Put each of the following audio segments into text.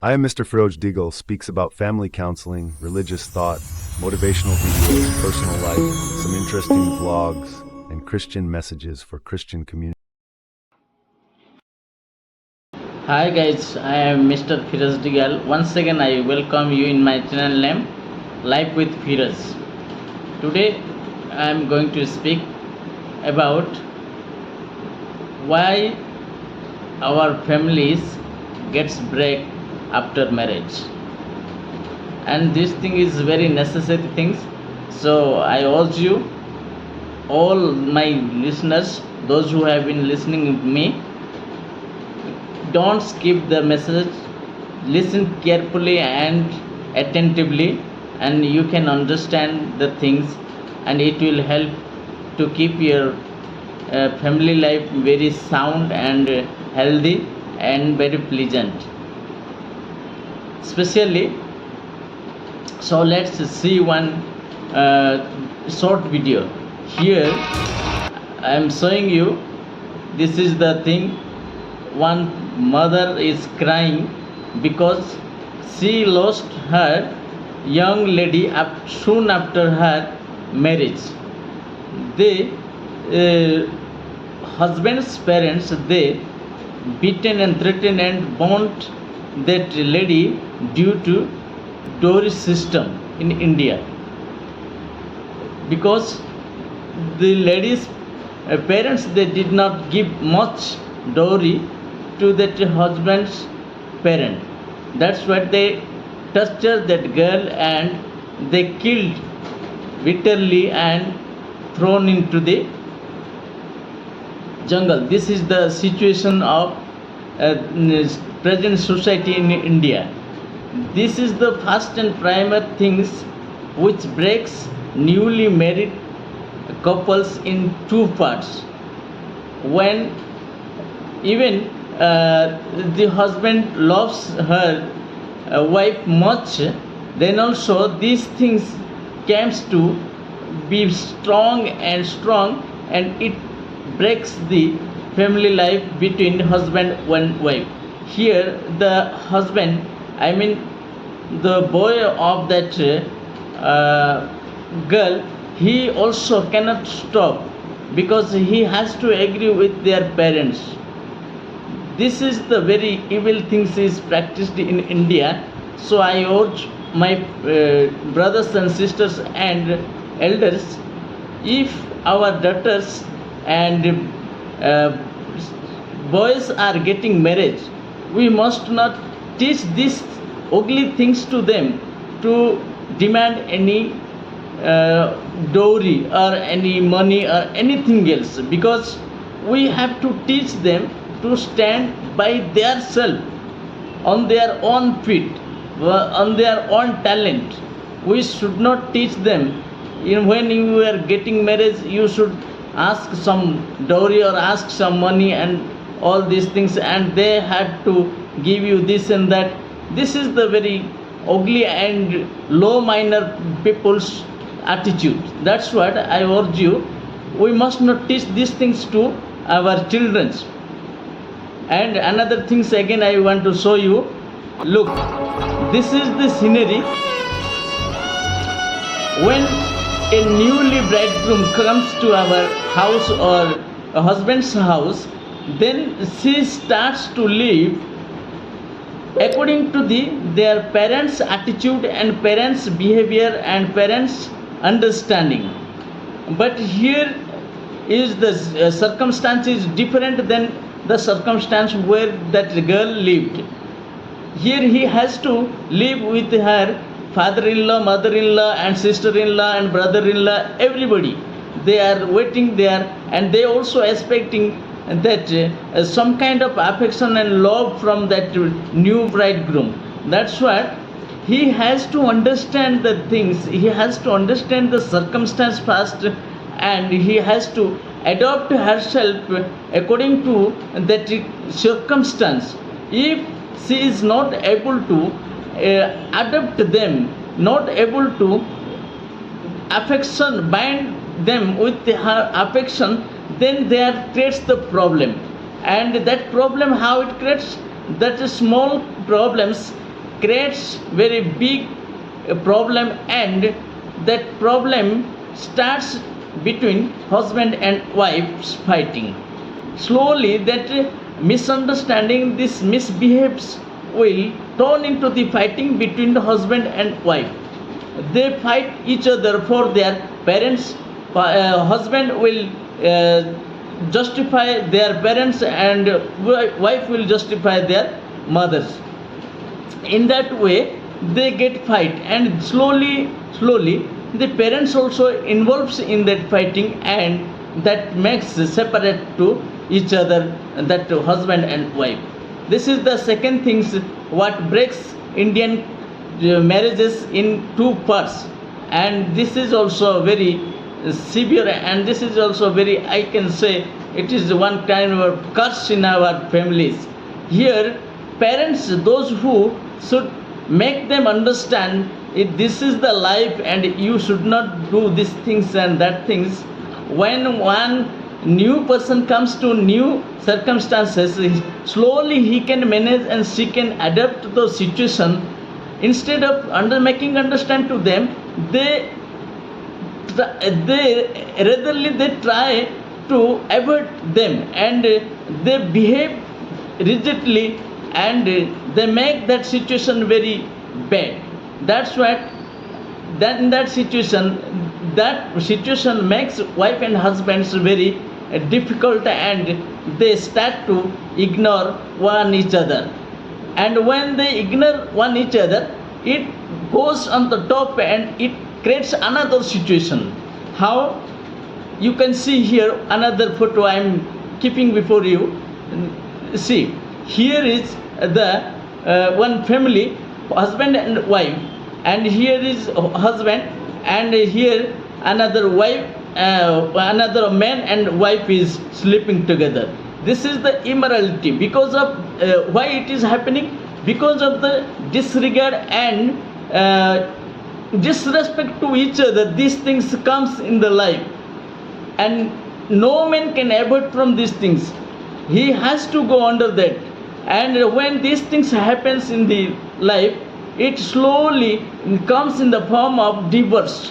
I am Mr. Feroz Deagle speaks about family counseling, religious thought, motivational videos, personal life, some interesting vlogs, and Christian messages for Christian community. Hi guys, I am Mr. Firas Digal. Once again, I welcome you in my channel name, Life with Firas. Today, I am going to speak about why our families gets break after marriage, and this thing is very necessary things. So I urge you, all my listeners, those who have been listening to me, don't skip the message, listen carefully and attentively, and you can understand the things, and it will help to keep your family life very sound and healthy and very pleasant. Especially, so let's see one short video. Here I am showing you, this is the thing. One mother is crying because she lost her young lady soon after her marriage. The husband's parents, they beaten and threatened and burnt that lady due to dowry system in India, because the lady's parents, they did not give much dowry to that husband's parent. That's why they tortured that girl and they killed bitterly and thrown into the jungle. This is the situation of present society in India. This is the first and primary things which breaks newly married couples in two parts. When even the husband loves her wife much, then also these things comes to be strong, and it breaks the family life between husband and wife. Here the husband, I mean the boy of that girl, he also cannot stop because he has to agree with their parents. This is the very evil things is practiced in India. So I urge my brothers and sisters and elders, if our daughters and boys are getting married, we must not teach these ugly things to them, to demand any dowry or any money or anything else, because we have to teach them to stand by their self, on their own feet, on their own talent. We should not teach them, when you are getting married, you should ask some dowry or ask some money and all these things, and they have to give you this and that. This is the very ugly and low minor people's attitude. That's what I urge you. We must not teach these things to our children. And another things again I want to show you. Look, this is the scenery when a newly bridegroom comes to our house or a husband's house. Then she starts to live according to their parents' attitude and parents' behavior and parents' understanding. But here is the circumstance is different than the circumstance where that girl lived. Here he has to live with her father-in-law, mother-in-law and sister-in-law and brother-in-law, everybody. They are waiting there, and they also expecting that some kind of affection and love from that new bridegroom. That's what he has to understand the things, he has to understand the circumstance first, and he has to adopt herself according to that circumstance. If she is not able to adapt them, not able to affection, bind them with her affection, then there creates the problem. And that problem, how it creates, that small problems creates very big problem, and that problem starts between husband and wives fighting. Slowly that misunderstanding, this misbehaves, will turn into the fighting between the husband and wife. They fight each other for their parents. Husband will justify their parents, and wife will justify their mothers. In that way they get fight, and slowly the parents also involves in that fighting, and that makes separate to each other, that husband and wife. This is the second things what breaks Indian marriages in two parts, and this is also very severe, and this is also very, I can say, it is one kind of curse in our families. Here parents, those who should make them understand it, this is the life and you should not do these things and that things. When one new person comes to new circumstances, slowly he can manage and she can adapt to the situation. Instead of making understand to them, they readily they try to avoid them, and they behave rigidly, and they make that situation very bad. That's what, that in that situation makes wife and husbands very difficult, and they start to ignore one each other. And when they ignore one each other, it goes on the top and it creates another situation. How? You can see here another photo I am keeping before you. See, here is the one family, husband and wife, and here is husband, and here another wife, another man and wife is sleeping together. This is the immorality. Because of why it is happening? Because of the disregard and disrespect to each other. These things comes in the life, and no man can avoid from these things. He has to go under that. And when these things happens in the life, it slowly comes in the form of divorce,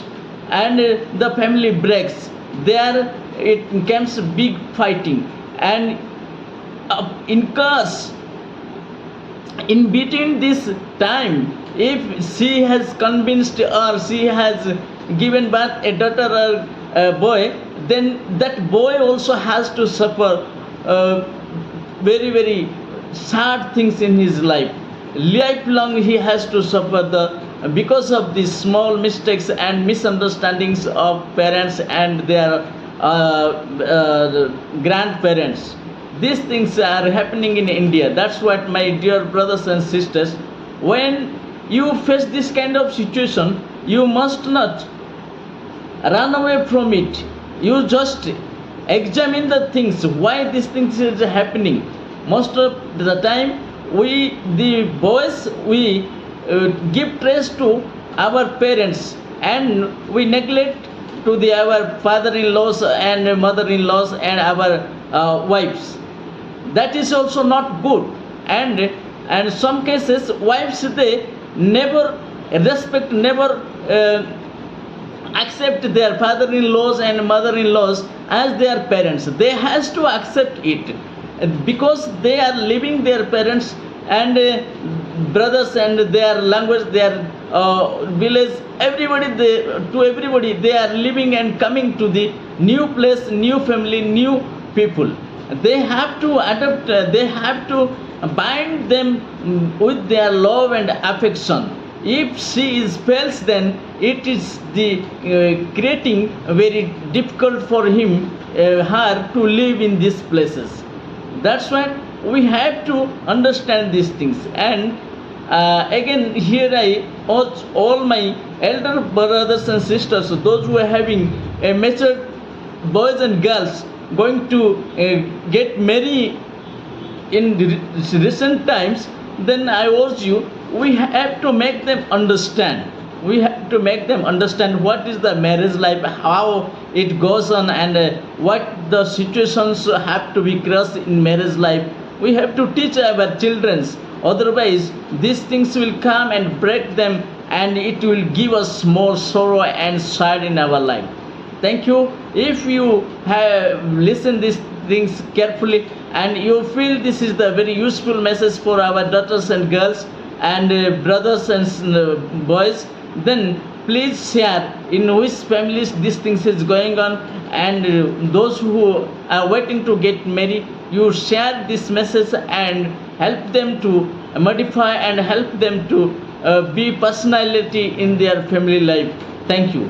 and the family breaks. There it becomes big fighting, and in case in between this time, if she has convinced or she has given birth a daughter or a boy, then that boy also has to suffer very very sad things in his life. Lifelong he has to suffer because of these small mistakes and misunderstandings of parents and their grandparents. These things are happening in India. That's what, my dear brothers and sisters, when you face this kind of situation, you must not run away from it. You just examine the things, why these things is happening. Most of the time, we, the boys, we give praise to our parents, and we neglect to our father-in-laws and mother-in-laws and our wives. That is also not good. And some cases, wives, they never respect, never accept their father-in-laws and mother-in-laws as their parents. They has to accept it, because they are leaving their parents and brothers and their language, their village, everybody, to everybody, they are living and coming to the new place, new family, new people. They have to adapt, they have to bind them with their love and affection. If she is fails, then it is the creating very difficult for him, her to live in these places. That's why we have to understand these things. And again, here I urge all my elder brothers and sisters, those who are having a mature boys and girls going to get married in recent times, then I urge you, we have to make them understand. We have to make them understand what is the marriage life, how it goes on, and what the situations have to be crossed in marriage life. We have to teach our children Otherwise, these things will come and break them, and it will give us more sorrow and sad in our life. Thank you. If you have listened these things carefully and you feel this is the very useful message for our daughters and girls and brothers and boys, then please share in which families these things is going on, and those who are waiting to get married, you share this message and help them to modify and help them to be personality in their family life. Thank you.